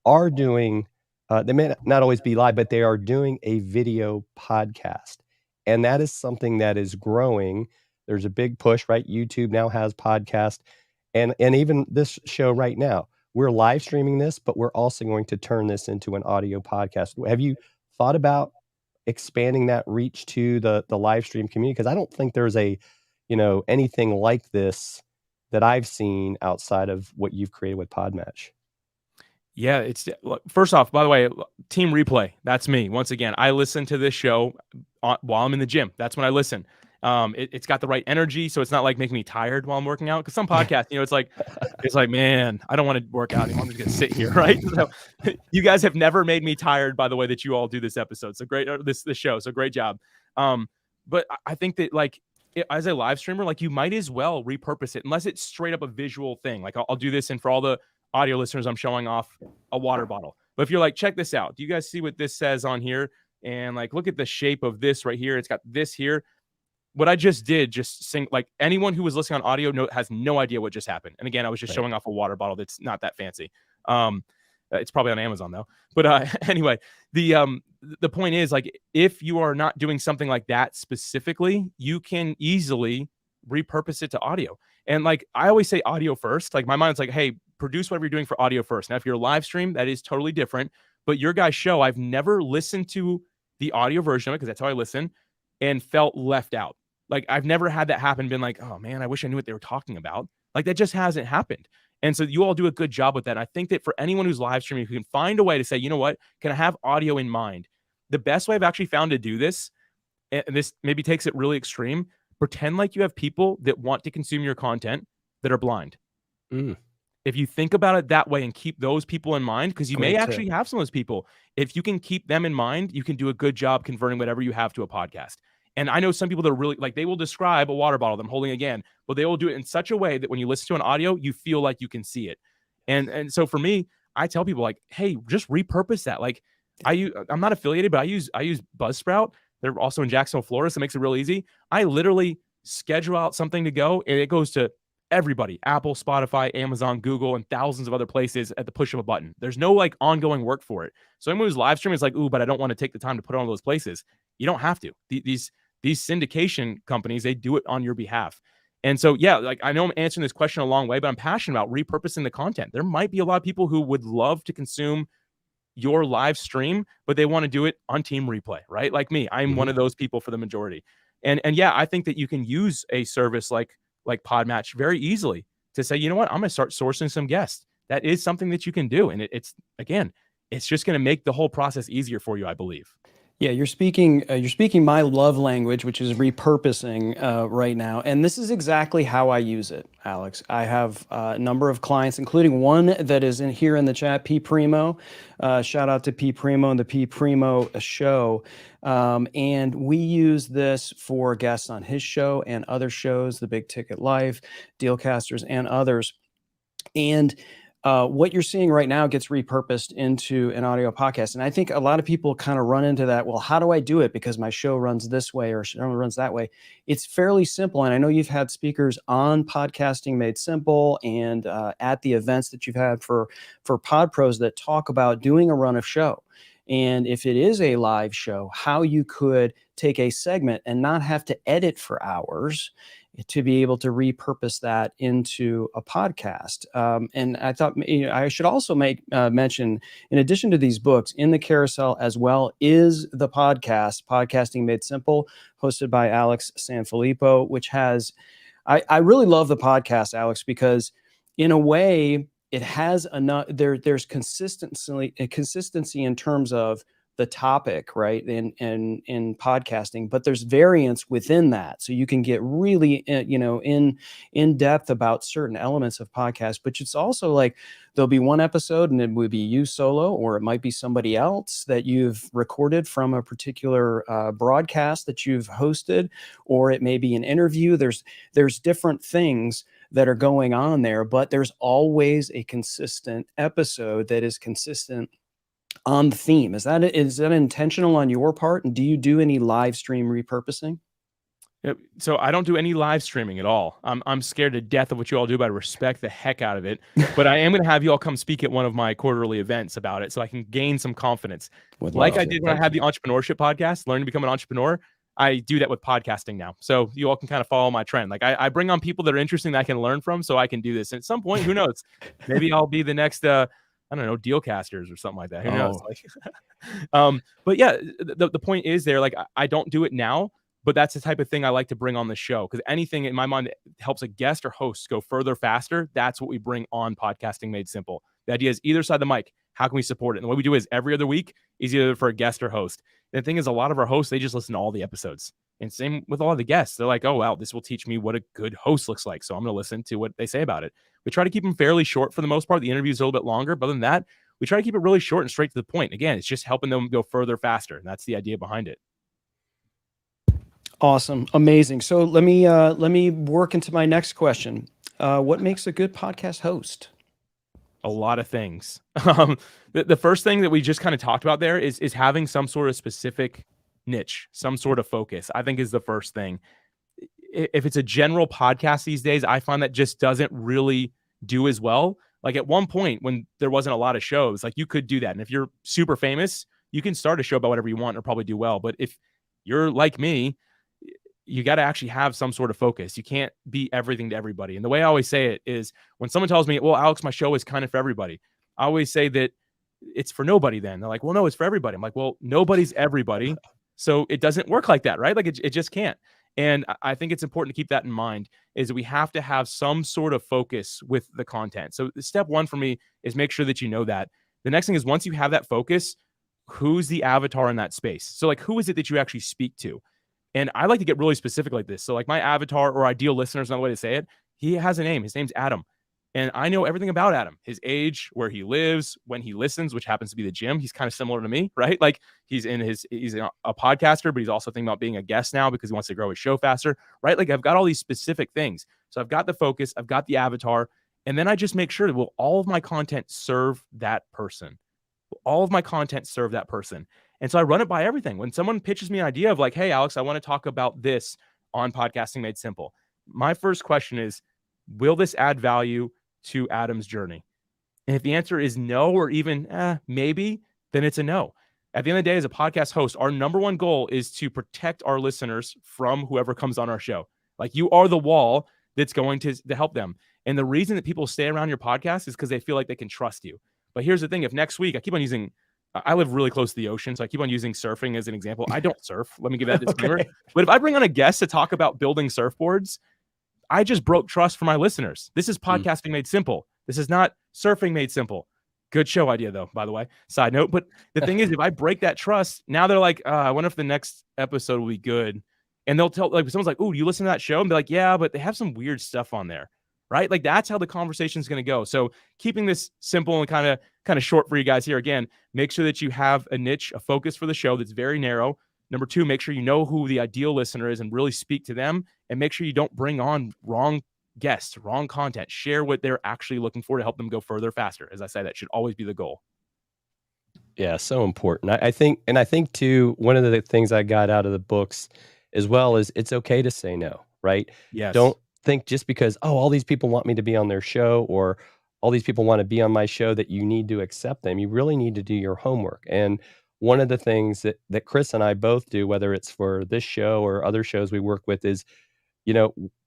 are doing, they may not always be live, but they are doing a video podcast. And that is something that is growing. There's a big push, right? YouTube now has podcast. And even this show right now, we're live streaming this, but we're also going to turn this into an audio podcast. Have you thought about expanding that reach to the live stream community? Because I don't think there's anything like this that I've seen outside of what you've created with PodMatch. Yeah, it's first off, by the way, Team Replay. That's me. Once again, I listen to this show while I'm in the gym. That's when I listen. It's got the right energy, so it's not like making me tired while I'm working out. Because some podcasts, it's like, man, I don't want to work out anymore. I'm just gonna sit here, right? So, you guys have never made me tired by the way that you all do this episode. So great, this show. So great job. But I think that as a live streamer, you might as well repurpose it, unless it's straight up a visual thing. Like I'll do this, and for all the audio listeners, I'm showing off a water bottle. But if you're like, check this out. Do you guys see what this says on here? And look at the shape of this right here. It's got this here. What I just did, just sing, anyone who was listening on audio has no idea what just happened. And again, I was just showing off a water bottle that's not that fancy. It's probably on Amazon though. But anyway, the point is, if you are not doing something like that specifically, you can easily repurpose it to audio. And I always say audio first. My mind's hey, produce whatever you're doing for audio first. Now, if you're a live stream, that is totally different. But your guys' show, I've never listened to the audio version of it, because that's how I listen, and felt left out. I've never had that happen, been oh man, I wish I knew what they were talking about. That just hasn't happened. And so you all do a good job with that. And I think that for anyone who's live streaming, who can find a way to say, you know what, can I have audio in mind? The best way I've actually found to do this, and this maybe takes it really extreme, pretend like you have people that want to consume your content that are blind. If you think about it that way and keep those people in mind, because you may actually have some of those people, if you can keep them in mind, you can do a good job converting whatever you have to a podcast. And I know some people that are really they will describe a water bottle that I'm holding again, but they will do it in such a way that when you listen to an audio, you feel like you can see it. And so for me, I tell people hey, just repurpose that. I'm not affiliated, but I use Buzzsprout. They're also in Jacksonville, Florida, so it makes it real easy. I literally schedule out something to go, and it goes to everybody: Apple, Spotify, Amazon, Google, and thousands of other places at the push of a button. There's no ongoing work for it. So anyone who's live streaming is ooh, but I don't want to take the time to put it on those places. You don't have to. These syndication companies, they do it on your behalf. And so, yeah, I know I'm answering this question a long way, but I'm passionate about repurposing the content. There might be a lot of people who would love to consume your live stream, but they want to do it on Team Replay, right? Like me, I'm one of those people for the majority. And yeah, I think that you can use a service like like PodMatch very easily to say, you know what, I'm going to start sourcing some guests. That is something that you can do. And it's just going to make the whole process easier for you, I believe. Yeah, you're speaking my love language, which is repurposing right now. And this is exactly how I use it, Alex. I have a number of clients, including one that is here in the chat, P Primo. Shout out to P Primo and the P Primo show. And we use this for guests on his show and other shows, the Big Ticket Life, Dealcasters, and others. And what you're seeing right now gets repurposed into an audio podcast. And I think a lot of people kind of run into that. Well, how do I do it? Because my show runs this way or show runs that way. It's fairly simple. And I know you've had speakers on Podcasting Made Simple and at the events that you've had for Pod Pros that talk about doing a run of show. And if it is a live show, how you could take a segment and not have to edit for hours to be able to repurpose that into a podcast. And I thought I should also make mention, in addition to these books, in the carousel as well is the podcast, Podcasting Made Simple, hosted by Alex Sanfilippo, which has, I really love the podcast, Alex, because in a way, it has enough, there's consistency in terms of the topic, right, in podcasting, but there's variance within that, so you can get really in depth about certain elements of podcasts. But it's also like there'll be one episode and it would be you solo, or it might be somebody else that you've recorded from a particular broadcast that you've hosted, or it may be an interview. There's different things that are going on there, but there's always a consistent episode that is consistent on the theme. Is that intentional on your part? And do you do any live stream repurposing? So I don't do any live streaming at all. I'm scared to death of what you all do, but I respect the heck out of it. But I am going to have you all come speak at one of my quarterly events about it so I can gain some confidence. Like I did when I had the entrepreneurship podcast, Learn to Become an Entrepreneur. I do that with podcasting now. So you all can kind of follow my trend. Like I bring on people that are interesting that I can learn from so I can do this. And at some point, who knows, maybe I'll be the next, I don't know, Dealcasters or something like that. Who knows? Like, but yeah, the point is there, like, I don't do it now, but that's the type of thing I like to bring on the show. Because anything in my mind that helps a guest or host go further faster, that's what we bring on Podcasting Made Simple. The idea is either side of the mic, how can we support it? And the way we do is every other week is either for a guest or host. And the thing is, a lot of our hosts, they just listen to all the episodes. And same with all the guests. They're like, oh, wow, this will teach me what a good host looks like. So I'm going to listen to what they say about it. We try to keep them fairly short for the most part. The interview is a little bit longer. But other than that, we try to keep it really short and straight to the point. Again, it's just helping them go further faster. And that's the idea behind it. Awesome. Amazing. So let me work into my next question. What makes a good podcast host? A lot of things. The first thing that we just kind of talked about there is having some sort of specific niche, some sort of focus, I think is the first thing. If it's a general podcast these days, I find that just doesn't really do as well. Like at one point when there wasn't a lot of shows, like you could do that. And if you're super famous, you can start a show about whatever you want or probably do well. But if you're like me, you got to actually have some sort of focus. You can't be everything to everybody. And the way I always say it is when someone tells me, well, Alex, my show is kind of for everybody, I always say that it's for nobody then. They're like, well, no, it's for everybody. I'm like, well, nobody's everybody. So it doesn't work like that, right? Like it just can't. And I think it's important to keep that in mind, is that we have to have some sort of focus with the content. So step one for me is make sure that you know that. The next thing is, once you have that focus, who's the avatar in that space? So like, who is it that you actually speak to? And I like to get really specific like this. So like my avatar or ideal listener is another way to say it. He has a name. His name's Adam. And I know everything about Adam, his age, where he lives, when he listens, which happens to be the gym. He's kind of similar to me, right? Like he's a podcaster, but he's also thinking about being a guest now because he wants to grow his show faster, right? Like I've got all these specific things. So I've got the focus, I've got the avatar, and then I just make sure that will all of my content serve that person? Will all of my content serve that person? And so I run it by everything. When someone pitches me an idea of like, hey, Alex, I want to talk about this on Podcasting Made Simple, my first question is, will this add value to Adam's journey? And if the answer is no, or even maybe, then it's a no. At the end of the day, as a podcast host, our number one goal is to protect our listeners from whoever comes on our show. Like you are the wall that's going to help them. And the reason that people stay around your podcast is because they feel like they can trust you. But here's the thing. If next week I live really close to the ocean, so I keep on using surfing as an example. I don't surf. Let me give that disclaimer. Okay. But if I bring on a guest to talk about building surfboards, I just broke trust for my listeners. This is podcasting made simple. This is not surfing made simple. Good show idea, though, by the way. Side note. But the thing is, if I break that trust, now they're like, I wonder if the next episode will be good. And they'll tell, like, someone's like, oh, do you listen to that show? And be like, yeah, but they have some weird stuff on there, right? Like, that's how the conversation is going to go. So keeping this simple and kind of short for you guys here. Again, make sure that you have a niche, a focus for the show that's very narrow. Number two, make sure you know who the ideal listener is and really speak to them. And make sure you don't bring on wrong guests, wrong content. Share what they're actually looking for to help them go further faster. As I say, that should always be the goal. Yeah, so important. I think too, one of the things I got out of the books as well is it's okay to say no, right? Yes. Don't think just because, oh, all these people want me to be on their show or all these people want to be on my show that you need to accept them. You really need to do your homework. And one of the things that Chris and I both do, whether it's for this show or other shows we work with, is,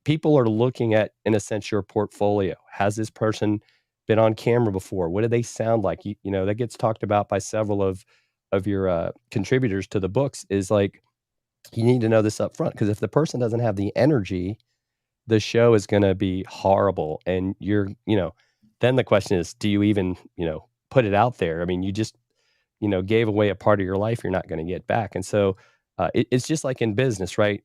people are looking at, in a sense, your portfolio. Has this person been on camera before? What do they sound like? That gets talked about by several of your contributors to the books, is like, you need to know this up front, because if the person doesn't have the energy, the show is going to be horrible. And then the question is, do you even, put it out there? I mean, you just, gave away a part of your life you're not going to get back. And so it's just like in business, right?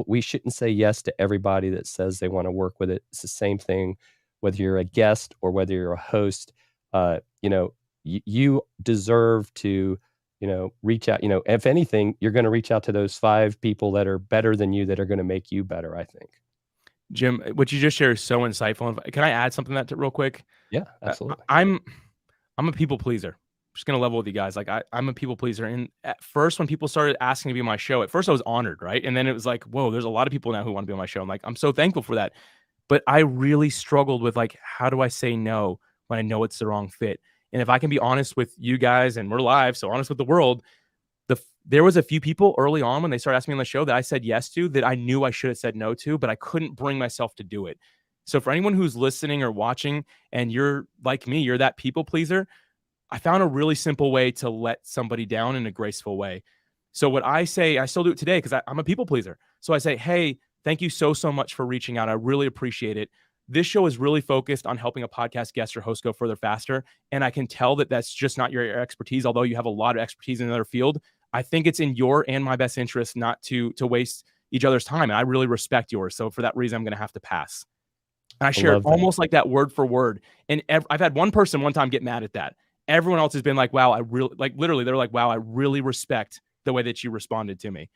We shouldn't say yes to everybody that says they want to work with it. It's the same thing, whether you're a guest or whether you're a host. You deserve to, reach out. If anything, you're going to reach out to those 5 people that are better than you, that are going to make you better, I think. Jim, what you just shared is so insightful. Can I add something to real quick? Yeah, absolutely. I'm a people pleaser. I'm just gonna level with you guys. Like, I'm a people pleaser. And at first, when people started asking to be on my show, at first I was honored, right? And then it was like, whoa, there's a lot of people now who want to be on my show. I'm like, I'm so thankful for that. But I really struggled with, like, how do I say no when I know it's the wrong fit? And if I can be honest with you guys, and we're live, so honest with the world, there was a few people early on when they started asking me on the show that I said yes to, that I knew I should have said no to, but I couldn't bring myself to do it. So for anyone who's listening or watching, and you're like me, you're that people pleaser, I found a really simple way to let somebody down in a graceful way. So what I say, I still do it today because I'm a people pleaser. So I say, hey, thank you so much for reaching out. I really appreciate it. This show is really focused on helping a podcast guest or host go further faster. And I can tell that that's just not your expertise, although you have a lot of expertise in another field. I think it's in your and my best interest not to waste each other's time. And I really respect yours. So for that reason, I'm going to have to pass. And I share it almost like that word for word. And I've had one person one time get mad at that. Everyone else has been like, wow, literally, they're like, wow, I really respect the way that you responded to me.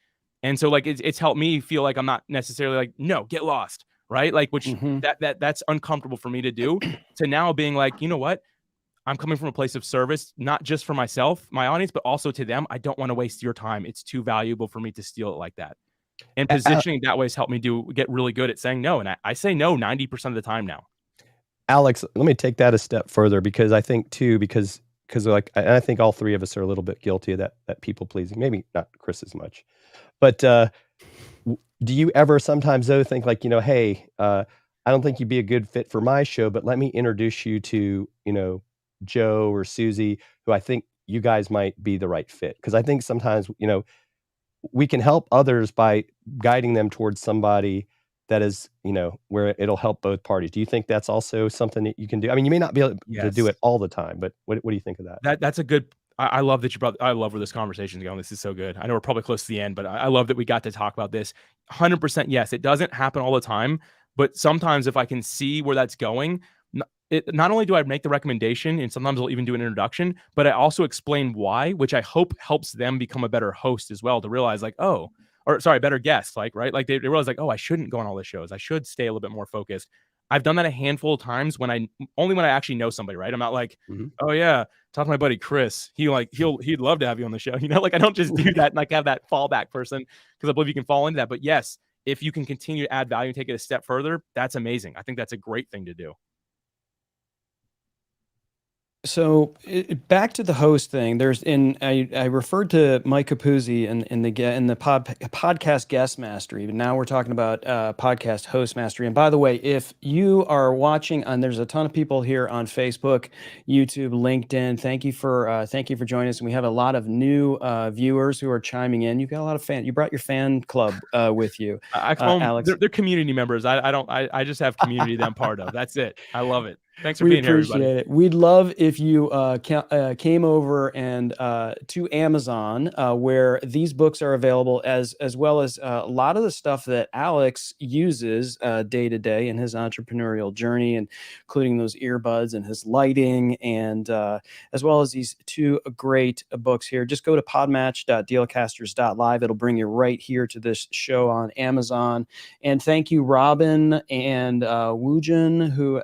And so like, it's helped me feel like I'm not necessarily like, no, get lost. Right. Like, which that's uncomfortable for me to do, to now being like, you know what? I'm coming from a place of service, not just for myself, my audience, but also to them. I don't want to waste your time. It's too valuable for me to steal it like that. And positioning that way has helped me get really good at saying no. And I say no 90% of the time now. Alex, let me take that a step further, because I think too, because like, and I think all 3 of us are a little bit guilty of that people pleasing. Maybe not Chris as much, but do you ever sometimes though think like, hey, I don't think you'd be a good fit for my show, but let me introduce you to, Joe or Susie, who I think you guys might be the right fit? Because I think sometimes, we can help others by guiding them towards somebody that is, where it'll help both parties. Do you think that's also something that you can do? I mean, you may not be able to do it all the time, but what do you think of that? That's a good. I love that you brought. I love where this conversation is going. This is so good. I know we're probably close to the end, but I love that we got to talk about this. 100%. Yes, it doesn't happen all the time, but sometimes if I can see where that's going, not only do I make the recommendation, and sometimes I'll even do an introduction, but I also explain why, which I hope helps them become a better host as well, to realize like, better guest, like, right? Like they realize like, oh, I shouldn't go on all the shows. I should stay a little bit more focused. I've done that a handful of times when I actually know somebody, right? I'm not like, oh yeah, talk to my buddy Chris. He'd love to have you on the show. Like I don't just do that and like have that fallback person, because I believe you can fall into that. But yes, if you can continue to add value and take it a step further, that's amazing. I think that's a great thing to do. So back to the host thing. I referred to Mike Capuzzi in the podcast Guest Mastery, but now we're talking about podcast Host Mastery. And by the way, if you are watching, and there's a ton of people here on Facebook, YouTube, LinkedIn. Thank you for joining us. And we have a lot of new viewers who are chiming in. You've got a lot of fans. You brought your fan club with you. I call them, Alex. they're community members. I just have community that I'm part of. That's it. I love it. Thanks for We being here, appreciate everybody. it. We'd love if you came over and to Amazon, where these books are available, as well as a lot of the stuff that Alex uses day to day in his entrepreneurial journey, and including those earbuds and his lighting, and as well as these two great books here. Just go to podmatch.dealcasters.live. It'll bring you right here to this show on Amazon. And thank you, Robin and Woojin, who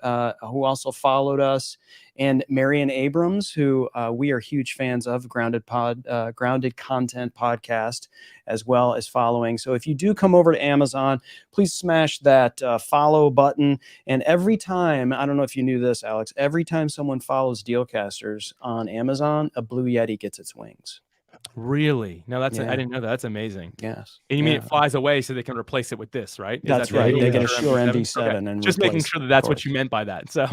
also followed us, and Marion Abrams, who we are huge fans of, Grounded Content Podcast, as well as following. So if you do come over to Amazon, please smash that follow button. And every time, I don't know if you knew this, Alex, every time someone follows Dealcasters on Amazon, a Blue Yeti gets its wings. Really? No, I Yeah. didn't know that. That's amazing. Yes. And you mean it flies away so they can replace it with this, right? That's that right. the They get a Shure Shure MV7 Okay. and just making replace sure it, that's of what course. you meant by that. So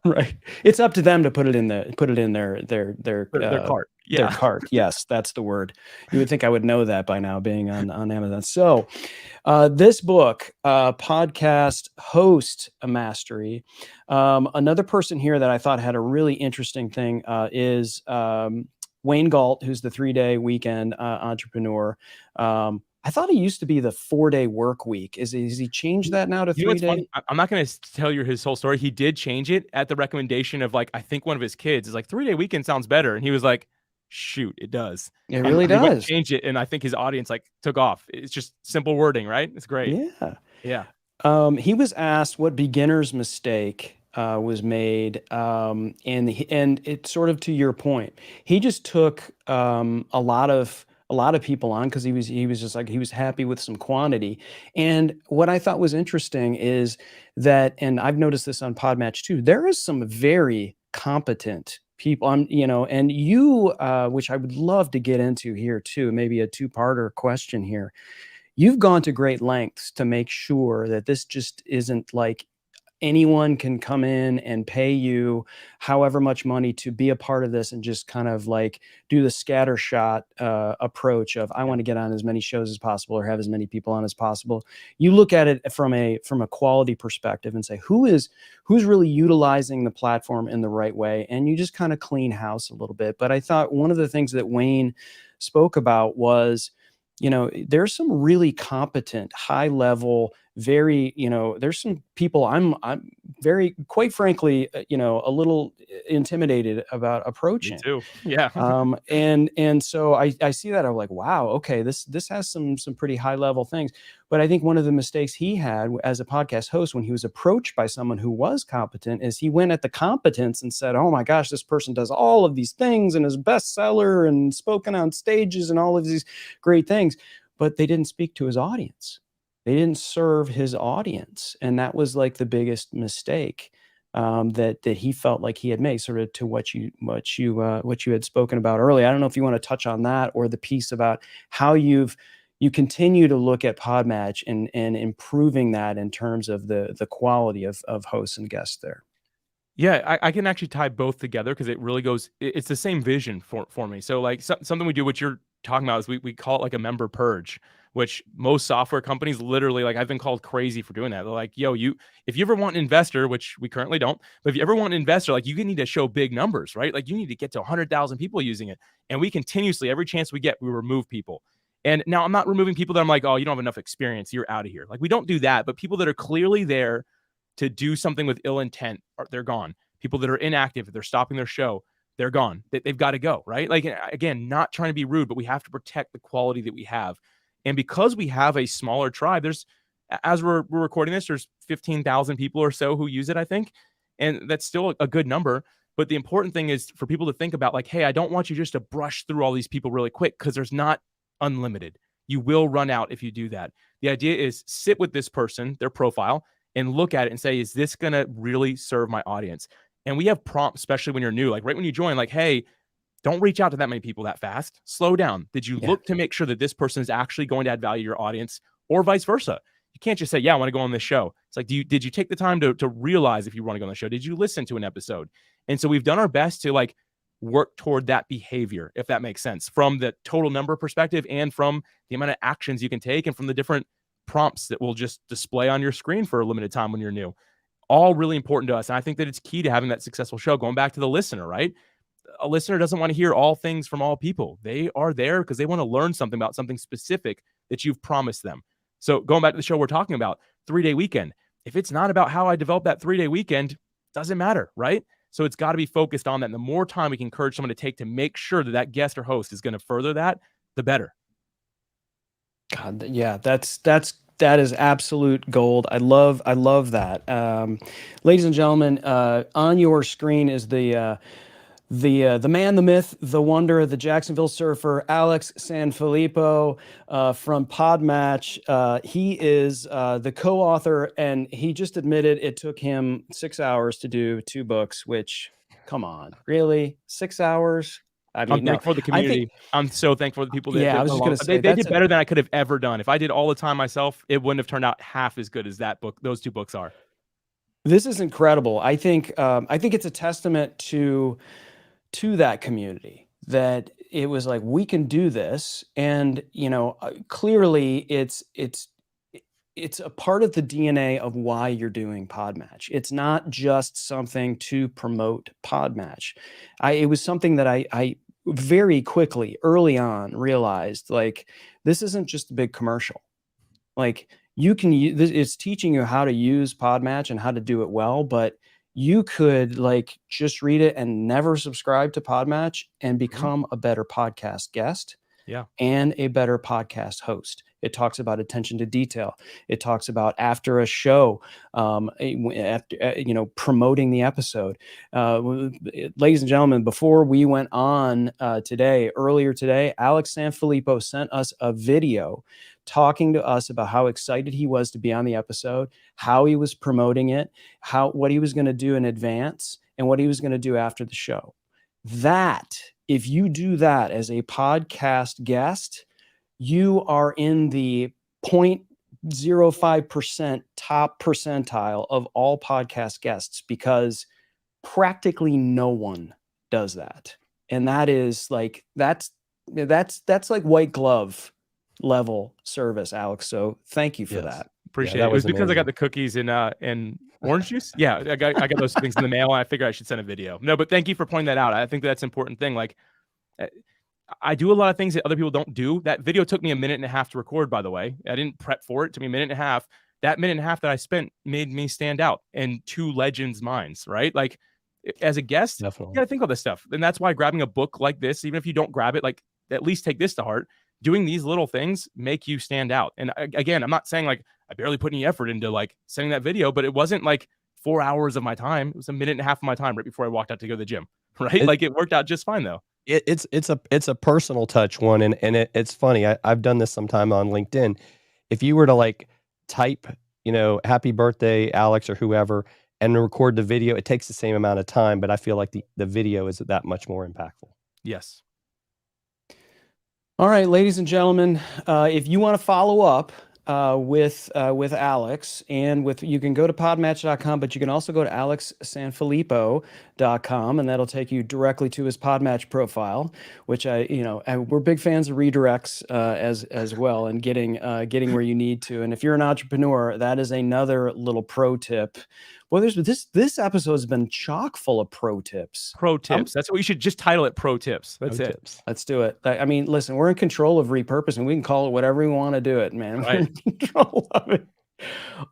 Right. It's up to them to put it in their their cart. their cart. Yes, that's the word. You would think I would know that by now, being on Amazon. So this book, Podcast Host Mastery. Another person here that I thought had a really interesting thing is Wayne Galt, who's the 3-day weekend entrepreneur. I thought he used to be the 4-day work week. Has he changed that now to 3-day? I'm not going to tell you his whole story. He did change it at the recommendation of, like, I think one of his kids is like, 3-day weekend sounds better. And he was like, shoot, it does. It really He went and does. changed it. And I think his audience like took off. It's just simple wording, right? It's great. Yeah. Yeah. He was asked what beginner's mistake was made, and it's sort of to your point. He just took a lot of people on because he was just like, he was happy with some quantity. And what I thought was interesting is that, and I've noticed this on PodMatch too, there is some very competent people, and you, which I would love to get into here too, maybe a two-parter question here. You've gone to great lengths to make sure that this just isn't like anyone can come in and pay you however much money to be a part of this and just kind of like do the scattershot approach of, I want to get on as many shows as possible or have as many people on as possible. You look at it from a quality perspective and say, who's really utilizing the platform in the right way, and you just kind of clean house a little bit. But I thought one of the things that Wayne spoke about was, there's some really competent, high level, very, there's some people I'm very, quite frankly, a little intimidated about approaching. Me too. Yeah. And so I see that, I'm like, wow, okay, this has some pretty high level things. But I think one of the mistakes he had as a podcast host when he was approached by someone who was competent is he went at the competence and said, oh my gosh, this person does all of these things and is a bestseller and spoken on stages and all of these great things, but they didn't speak to his audience. They didn't serve his audience. And that was like the biggest mistake that he felt like he had made, sort of to what you had spoken about earlier. I don't know if you want to touch on that, or the piece about how you continue to look at PodMatch and improving that in terms of the quality of hosts and guests there. Yeah, I can actually tie both together because it really goes, it's the same vision for me. So like something we do, what you're talking about, is we call it like a member purge, which most software companies literally, like, I've been called crazy for doing that. They're like, yo, if you ever want an investor, which we currently don't, but if you ever want an investor, like, you need to show big numbers, right? Like, you need to get to 100,000 people using it. And we continuously, every chance we get, we remove people. And now I'm not removing people that I'm like, oh, you don't have enough experience, you're out of here. Like, we don't do that. But people that are clearly there to do something with ill intent, they're gone. People that are inactive, they're stopping their show, they're gone. They've got to go, right? Like, again, not trying to be rude, but we have to protect the quality that we have. And because we have a smaller tribe, there's, as we're recording this, there's 15,000 people or so who use it, I think. And that's still a good number. But the important thing is for people to think about, like, hey, I don't want you just to brush through all these people really quick, because there's not unlimited. You will run out if you do that. The idea is sit with this person, their profile, and look at it and say, is this going to really serve my audience? And we have prompts, especially when you're new, like right when you join, like, hey, don't reach out to that many people that fast. Slow down. Did you look to make sure that this person is actually going to add value to your audience, or vice versa? You can't just say, yeah, I want to go on this show. It's like, did you take the time to realize if you want to go on the show? Did you listen to an episode? And so we've done our best to like work toward that behavior, if that makes sense, from the total number perspective and from the amount of actions you can take and from the different prompts that will just display on your screen for a limited time when you're new. All really important to us. And I think that it's key to having that successful show. Going back to the listener, right? A listener doesn't want to hear all things from all people. They are there because they want to learn something about something specific that you've promised them. So going back to the show we're talking about, 3-day weekend. If it's not about how I develop that 3-day weekend, doesn't matter, right? So it's got to be focused on that. And the more time we can encourage someone to take to make sure that that guest or host is going to further that, the better. God, yeah, that is absolute gold. I love that. Ladies and gentlemen, on your screen is the man, the myth, the wonder, the Jacksonville surfer, Alex Sanfilippo from PodMatch. He is the co-author, and he just admitted it took him 6 hours to do 2 books, which, come on, really? 6 hours? I mean, I'm thankful for the community. I'm so thankful for the people that I was just going to say they did better than I could have ever done. If I did all the time myself, it wouldn't have turned out half as good as that book. Those 2 books are. This is incredible. I think it's a testament to that community, that it was like, we can do this. And, clearly it's a part of the DNA of why you're doing PodMatch. It's not just something to promote PodMatch. It was something that I very quickly, early on, realized, like, this isn't just a big commercial. Like, you can use this, it's teaching you how to use PodMatch and how to do it well, but you could like just read it and never subscribe to PodMatch and become a better podcast guest. Yeah. And a better podcast host. It talks about attention to detail. It talks about after a show, after, promoting the episode. Ladies and gentlemen, before we went on earlier today, Alex Sanfilippo sent us a video talking to us about how excited he was to be on the episode, how he was promoting it, what he was going to do in advance, and what he was going to do after the show. If you do that as a podcast guest, you are in the 0.05% top percentile of all podcast guests, because practically no one does that. And that is like, that's like white glove level service, Alex. So thank you for that. Appreciate it. It was because I got the cookies and orange juice. Yeah, I got those things in the mail, and I figured I should send a video. No, but thank you for pointing that out. I think that's an important thing. Like, I do a lot of things that other people don't do. That video took me 1.5 minutes to record, by the way. I didn't prep for it. It took me 1.5 minutes. That 1.5 minutes that I spent made me stand out in 2 legends' minds, right? Like, as a guest, Definitely. you got to think about this stuff. And that's why grabbing a book like this, even if you don't grab it, like, at least take this to heart. Doing these little things make you stand out. And again, I'm not saying like I barely put any effort into like sending that video, but it wasn't like 4 hours of my time. It was 1.5 minutes of my time right before I walked out to go to the gym, right? Like, it worked out just fine though. It's a personal touch one, and it's funny. I've done this sometime on LinkedIn. If you were to like type, happy birthday, Alex, or whoever, and record the video, it takes the same amount of time, but I feel like the video is that much more impactful. Yes. All right, ladies and gentlemen, if you want to follow up with Alex, and you can go to podmatch.com, but you can also go to alexsanfilippo.com, and that'll take you directly to his PodMatch profile, which we're big fans of redirects as well, and getting where you need to. And if you're an entrepreneur, that is another little pro tip. Well, this episode has been chock full of pro tips. Pro tips. That's what we should just title it. Pro tips. That's it. Tips. Let's do it. I mean, listen, we're in control of repurposing. We can call it whatever we want to do it, man. Right. We're in control of it.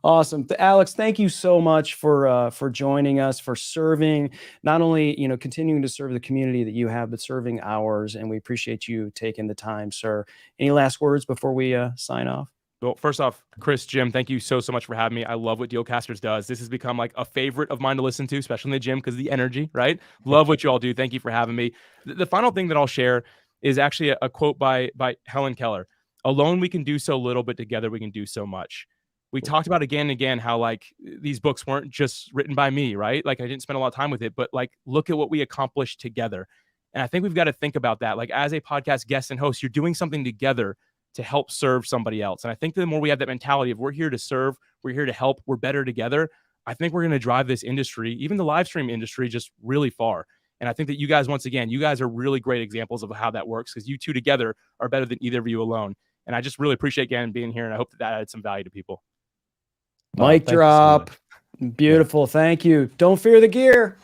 Awesome. Alex, thank you so much for joining us, for serving, not only, continuing to serve the community that you have, but serving ours. And we appreciate you taking the time, sir. Any last words before we sign off? Well, first off, Chris, Jim, thank you so much for having me. I love what Dealcasters does. This has become like a favorite of mine to listen to, especially in the gym, because the energy, right? Love what you all do. Thank you for having me. The final thing that I'll share is actually a quote by Helen Keller. Alone, we can do so little, but together we can do so much. we talked about again and again how like these books weren't just written by me, right? Like I didn't spend a lot of time with it, but like look at what we accomplished together. And I think we've got to think about that. Like as a podcast guest and host, you're doing something together to help serve somebody else. And I think the more we have that mentality of we're here to serve, we're here to help, we're better together, I think we're going to drive this industry, even the live stream industry, just really far. And I think that you guys, once again, you guys are really great examples of how that works, because you two together are better than either of you alone. And I just really appreciate Gannon being here, and I hope that added some value to people. Mic thank you so drop. much. Beautiful. Thank you. Don't fear the gear.